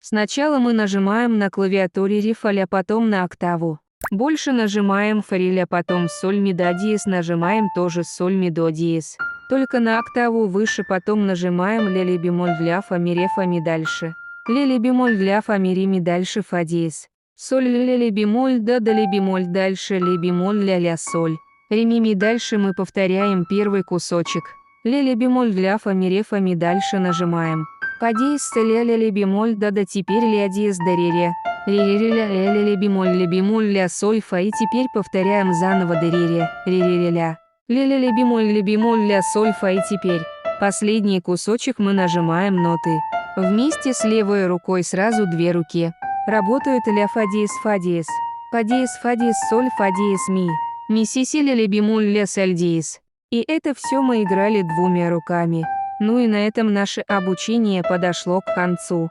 Сначала мы нажимаем на клавиатуре риф, а потом на октаву. Больше нажимаем фа-ре, а потом соль ми до диез, нажимаем тоже соль ми до диез. Только на октаву выше, потом нажимаем ля бемоль для фа ми ре фа ми дальше. Ля бемоль для фа ми ре ми дальше фа диез. Соль ля бемоль до ля бемоль дальше ля бемоль ля соль. Ре ми дальше мы повторяем первый кусочек. Ля бемоль для фа ми дальше нажимаем. Фа диез ля бемоль до теперь ля диез до ре. Ре ля бемоль ля соль фа, и теперь повторяем заново до ре ля. Ля бемоль ля соль фа, и теперь последний кусочек мы нажимаем ноты. Вместе с левой рукой сразу две руки. Работают ля фа диез фа диез. Фа диез соль фа диез ми си ля бемоль ля соль диез. И это все мы играли двумя руками. Ну и на этом наше обучение подошло к концу.